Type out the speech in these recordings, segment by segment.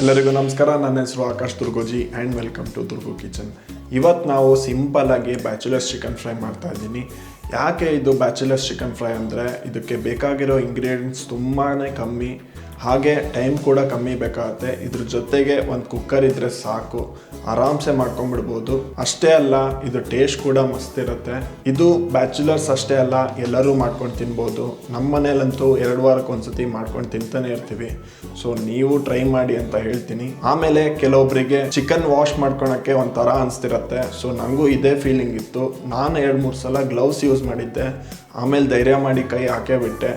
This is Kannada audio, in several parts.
ಎಲ್ಲರಿಗೂ ನಮಸ್ಕಾರ. ನನ್ನ ಹೆಸರು Akash Durgoji and welcome to Durgu kitchen. ಇವತ್ತು ನಾವು ಸಿಂಪಲ್ಲಾಗಿ ಬ್ಯಾಚುಲರ್ಸ್ ಚಿಕನ್ ಫ್ರೈ ಮಾಡ್ತಾ ಇದ್ದೀನಿ. ಯಾಕೆ ಇದು ಬ್ಯಾಚುಲರ್ಸ್ ಚಿಕನ್ ಫ್ರೈ ಅಂದರೆ ಇದಕ್ಕೆ ಬೇಕಾಗಿರೋ ಇಂಗ್ರೀಡಿಯೆಂಟ್ಸ್ ತುಂಬಾ ಕಮ್ಮಿ, ಹಾಗೆ ಟೈಮ್ ಕೂಡ ಕಮ್ಮಿ ಬೇಕಾಗುತ್ತೆ. ಇದ್ರ ಜೊತೆಗೆ ಒಂದು ಕುಕ್ಕರ್ ಇದ್ದರೆ ಸಾಕು, ಆರಾಮ್ಸೆ ಮಾಡ್ಕೊಂಡ್ಬಿಡ್ಬೋದು. ಅಷ್ಟೇ ಅಲ್ಲ, ಇದು ಟೇಸ್ಟ್ ಕೂಡ ಮಸ್ತ್ ಇರುತ್ತೆ. ಇದು ಬ್ಯಾಚುಲರ್ಸ್ ಅಷ್ಟೇ ಅಲ್ಲ, ಎಲ್ಲರೂ ಮಾಡ್ಕೊಂಡು ತಿನ್ಬೋದು. ನಮ್ಮ ಮನೇಲಂತೂ 2 ವಾರಕ್ಕೆ ಒಂದ್ಸತಿ ಮಾಡ್ಕೊಂಡು ತಿಂತಾನೆ ಇರ್ತೀವಿ. ಸೊ ನೀವು ಟ್ರೈ ಮಾಡಿ ಅಂತ ಹೇಳ್ತೀನಿ. ಆಮೇಲೆ ಕೆಲವೊಬ್ಬರಿಗೆ ಚಿಕನ್ ವಾಶ್ ಮಾಡ್ಕೊಳಕ್ಕೆ ಒಂಥರ ಅನಿಸ್ತಿರತ್ತೆ. ಸೊ ನನಗೂ ಇದೇ ಫೀಲಿಂಗ್ ಇತ್ತು. ನಾನು 2-3 ಸಲ ಗ್ಲೌಸ್ ಯೂಸ್ ಮಾಡಿದ್ದೆ, ಆಮೇಲೆ ಧೈರ್ಯ ಮಾಡಿ ಕೈ ಹಾಕೇ ಬಿಟ್ಟೆ.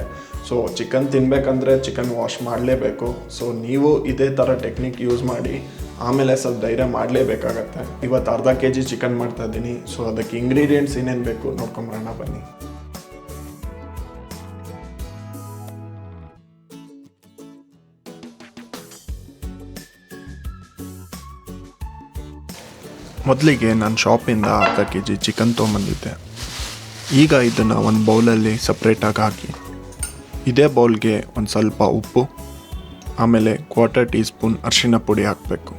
ಸೊ ಚಿಕನ್ ತಿನ್ನಬೇಕಂದ್ರೆ ಚಿಕನ್ ವಾಶ್ ಮಾಡಲೇಬೇಕು. ಸೊ ನೀವು ಇದೇ ಥರ ಟೆಕ್ನಿಕ್ ಯೂಸ್ ಮಾಡಿ, ಆಮೇಲೆ ಸ್ವಲ್ಪ ಧೈರ್ಯ ಮಾಡಲೇಬೇಕಾಗತ್ತೆ. ಇವತ್ತು ಅರ್ಧ kg ಚಿಕನ್ ಮಾಡ್ತಾ ಇದ್ದೀನಿ. ಸೊ ಅದಕ್ಕೆ ಇಂಗ್ರೀಡಿಯೆಂಟ್ಸ್ ಏನೇನು ಬೇಕು ನೋಡ್ಕೊಂಬರೋಣ ಬನ್ನಿ. ಮೊದಲಿಗೆ ನಾನು ಶಾಪಿಂದ ಅರ್ಧ kg ಚಿಕನ್ ತೊಗೊಂಬಂದಿದ್ದೆ. ಈಗ ಇದನ್ನು ಒಂದು ಬೌಲಲ್ಲಿ ಸಪ್ರೇಟಾಗಿ ಹಾಕಿ, ಇದೇ ಬೌಲ್ಗೆ ಒಂದು ಸ್ವಲ್ಪ ಉಪ್ಪು, ಆಮೇಲೆ 1/4 ಟೀ ಸ್ಪೂನ್ ಅರಿಶಿನ ಪುಡಿ ಹಾಕಬೇಕು.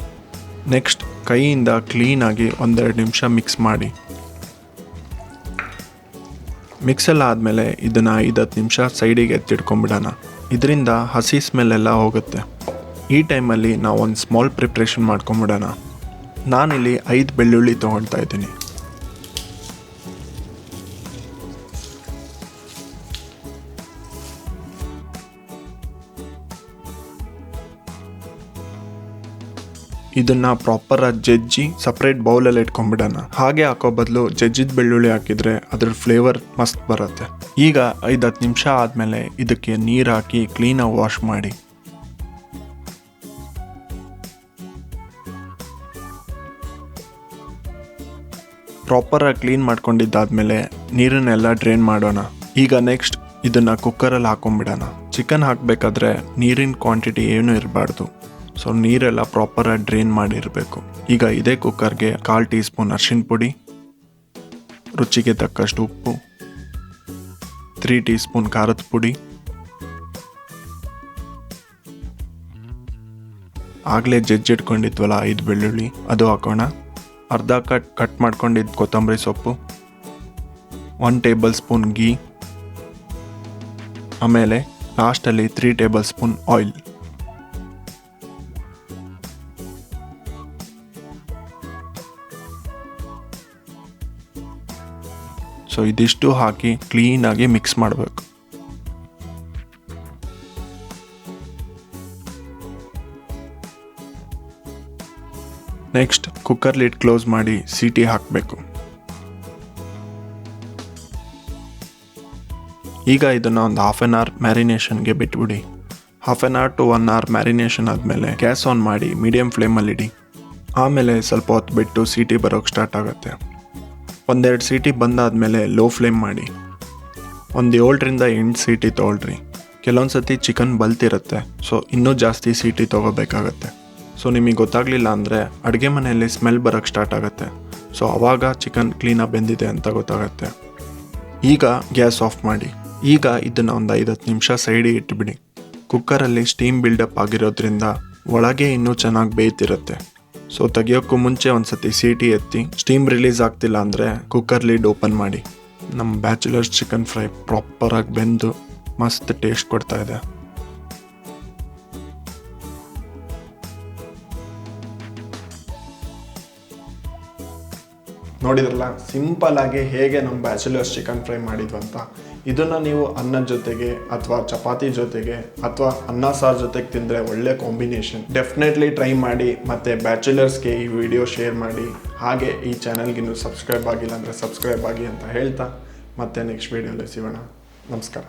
ನೆಕ್ಸ್ಟ್ ಕೈಯಿಂದ ಕ್ಲೀನಾಗಿ 1-2 ನಿಮಿಷ ಮಿಕ್ಸ್ ಮಾಡಿ. ಮಿಕ್ಸೆಲ್ಲ ಆದಮೇಲೆ ಇದನ್ನು 5-10 ನಿಮಿಷ ಸೈಡಿಗೆ ಎತ್ತಿಟ್ಕೊಂಡ್ಬಿಡೋಣ. ಇದರಿಂದ ಹಸಿ ಸ್ಮೆಲ್ಲೆಲ್ಲ ಹೋಗುತ್ತೆ. ಈ ಟೈಮಲ್ಲಿ ನಾವು ಒಂದು ಸ್ಮಾಲ್ ಪ್ರಿಪ್ರೇಷನ್ ಮಾಡ್ಕೊಂಬಿಡೋಣ. ನಾನಿಲ್ಲಿ 5 ಬೆಳ್ಳುಳ್ಳಿ ತೊಗೊಳ್ತಾ ಇದ್ದೀನಿ. ಇದನ್ನು ಪ್ರಾಪರಾಗಿ ಜಜ್ಜಿ ಸಪ್ರೇಟ್ ಬೌಲಲ್ಲಿ ಇಟ್ಕೊಂಡ್ಬಿಡೋಣ. ಹಾಗೆ ಹಾಕೋ ಬದಲು ಜಜ್ಜಿದ ಬೆಳ್ಳುಳ್ಳಿ ಹಾಕಿದರೆ ಅದ್ರ ಫ್ಲೇವರ್ ಮಸ್ತ್ ಬರುತ್ತೆ. ಈಗ 5-10 ನಿಮಿಷ ಆದಮೇಲೆ ಇದಕ್ಕೆ ನೀರು ಹಾಕಿ ಕ್ಲೀನಾಗಿ ವಾಶ್ ಮಾಡಿ. ಪ್ರಾಪರಾಗಿ ಕ್ಲೀನ್ ಮಾಡ್ಕೊಂಡಿದ್ದಾದಮೇಲೆ ನೀರನ್ನೆಲ್ಲ ಡ್ರೈನ್ ಮಾಡೋಣ. ಈಗ ನೆಕ್ಸ್ಟ್ ಇದನ್ನು ಕುಕ್ಕರಲ್ಲಿ ಹಾಕೊಂಡ್ಬಿಡೋಣ. ಚಿಕನ್ ಹಾಕಬೇಕಾದ್ರೆ ನೀರಿನ ಕ್ವಾಂಟಿಟಿ ಏನೂ ಇರಬಾರ್ದು. ಸೊ ನೀರೆಲ್ಲ ಪ್ರಾಪರಾಗಿ ಡ್ರೈನ್ ಮಾಡಿರಬೇಕು. ಈಗ ಇದೇ ಕುಕ್ಕರ್ಗೆ 1/4 ಟೀ ಸ್ಪೂನ್ ಅರಿಶಿನ ಪುಡಿ, ರುಚಿಗೆ ತಕ್ಕಷ್ಟು ಉಪ್ಪು, 3 ಟೀ ಸ್ಪೂನ್ ಖಾರದ ಪುಡಿ, ಆಗಲೇ ಜಜ್ಜಿಟ್ಕೊಂಡಿದ್ವಲ್ಲ 5 ಬೆಳ್ಳುಳ್ಳಿ ಅದು ಹಾಕೋಣ. ಅರ್ಧ ಕಟ್ ಮಾಡ್ಕೊಂಡಿದ್ದು ಕೊತ್ತಂಬರಿ ಸೊಪ್ಪು, 1 ಟೇಬಲ್ ಸ್ಪೂನ್ ಗೀ, ಆಮೇಲೆ ಲಾಸ್ಟಲ್ಲಿ 3 ಟೇಬಲ್ ಸ್ಪೂನ್ ಆಯಿಲ್. ಸೊ ಇದಿಷ್ಟು ಹಾಕಿ ಕ್ಲೀನಾಗಿ ಮಿಕ್ಸ್ ಮಾಡಬೇಕು. ನೆಕ್ಸ್ಟ್ ಕುಕ್ಕರ್ ಲಿಡ್ ಕ್ಲೋಸ್ ಮಾಡಿ ಸೀಟಿ ಹಾಕಬೇಕು. ಈಗ ಇದನ್ನು ಒಂದು 1/2 ಅವರ್ ಮ್ಯಾರಿನೇಷನ್ಗೆ ಬಿಟ್ಬಿಡಿ. 1/2 ಅವರ್ to 1 ಅವರ್ ಮ್ಯಾರಿನೇಷನ್ ಆದಮೇಲೆ ಗ್ಯಾಸ್ ಆನ್ ಮಾಡಿ ಮೀಡಿಯಮ್ ಫ್ಲೇಮಲ್ಲಿ ಇಡಿ. ಆಮೇಲೆ ಸ್ವಲ್ಪ ಹೊತ್ತು ಬಿಟ್ಟು ಸೀಟಿ ಬರೋಕ್ಕೆ ಸ್ಟಾರ್ಟ್ ಆಗುತ್ತೆ. 1-2 ಸೀಟಿ ಬಂದಾದಮೇಲೆ ಲೋ ಫ್ಲೇಮ್ ಮಾಡಿ. ಒಂದು 7-8 ಸೀಟಿ ತೊಗೊಳ್ರಿ. ಕೆಲವೊಂದು ಸತಿ ಚಿಕನ್ ಬಲ್ತಿರುತ್ತೆ, ಸೊ ಇನ್ನೂ ಜಾಸ್ತಿ ಸೀಟಿ ತೊಗೋಬೇಕಾಗತ್ತೆ. ಸೊ ನಿಮಗೆ ಗೊತ್ತಾಗಲಿಲ್ಲ ಅಂದರೆ ಅಡುಗೆ ಮನೆಯಲ್ಲಿ ಸ್ಮೆಲ್ ಬರೋಕ್ಕೆ ಸ್ಟಾರ್ಟ್ ಆಗುತ್ತೆ. ಸೊ ಆವಾಗ ಚಿಕನ್ ಕ್ಲೀನಾಗಿ ಬೆಂದಿದೆ ಅಂತ ಗೊತ್ತಾಗುತ್ತೆ. ಈಗ ಗ್ಯಾಸ್ ಆಫ್ ಮಾಡಿ. ಈಗ ಇದನ್ನು ಒಂದು 5-10 ನಿಮಿಷ ಸೈಡಿಗೆ ಇಟ್ಬಿಡಿ. ಕುಕ್ಕರಲ್ಲಿ ಸ್ಟೀಮ್ ಬಿಲ್ಡಪ್ ಆಗಿರೋದ್ರಿಂದ ಒಳಗೆ ಇನ್ನೂ ಚೆನ್ನಾಗಿ ಬೇಯ್ತಿರುತ್ತೆ. ಸೊ ತೆಗಿಯೋಕ್ಕೂ ಮುಂಚೆ ಒಂದು ಸತಿ ಸೀಟಿ ಎತ್ತಿ, ಸ್ಟೀಮ್ ರಿಲೀಸ್ ಆಗ್ತಿಲ್ಲ ಅಂದರೆ ಕುಕ್ಕರ್ ಲಿಡ್ ಓಪನ್ ಮಾಡಿ. ನಮ್ಮ ಬ್ಯಾಚುಲರ್ಸ್ ಚಿಕನ್ ಫ್ರೈ ಪ್ರಾಪರಾಗಿ ಬೆಂದು ಮಸ್ತ್ ಟೇಸ್ಟ್ ಕೊಡ್ತಾ ಇದೆ. ನೋಡಿದ್ರಲ್ಲ, ಸಿಂಪಲ್ಲಾಗಿ ಹೇಗೆ ನಮ್ಮ ಬ್ಯಾಚುಲರ್ಸ್ ಚಿಕನ್ ಫ್ರೈ ಮಾಡಿದ್ವಂತ. ಇದನ್ನು ನೀವು ಅನ್ನದ ಜೊತೆಗೆ ಅಥವಾ ಚಪಾತಿ ಜೊತೆಗೆ ಅಥವಾ ಅನ್ನ ಸಾರು ಜೊತೆಗೆ ತಿಂದರೆ ಒಳ್ಳೆ ಕಾಂಬಿನೇಷನ್. ಡೆಫಿನೆಟ್ಲಿ ಟ್ರೈ ಮಾಡಿ. ಮತ್ತು ಬ್ಯಾಚುಲರ್ಸ್ಗೆ ಈ ವಿಡಿಯೋ ಶೇರ್ ಮಾಡಿ. ಹಾಗೆ ಈ ಚಾನಲ್ಗೆ ಇನ್ನೂ ಸಬ್ಸ್ಕ್ರೈಬ್ ಆಗಿಲ್ಲ ಅಂದರೆ ಸಬ್ಸ್ಕ್ರೈಬ್ ಆಗಿ ಅಂತ ಹೇಳ್ತಾ ಮತ್ತೆ ನೆಕ್ಸ್ಟ್ ವಿಡಿಯೋಲಿ ಸಿಗೋಣ. ನಮಸ್ಕಾರ.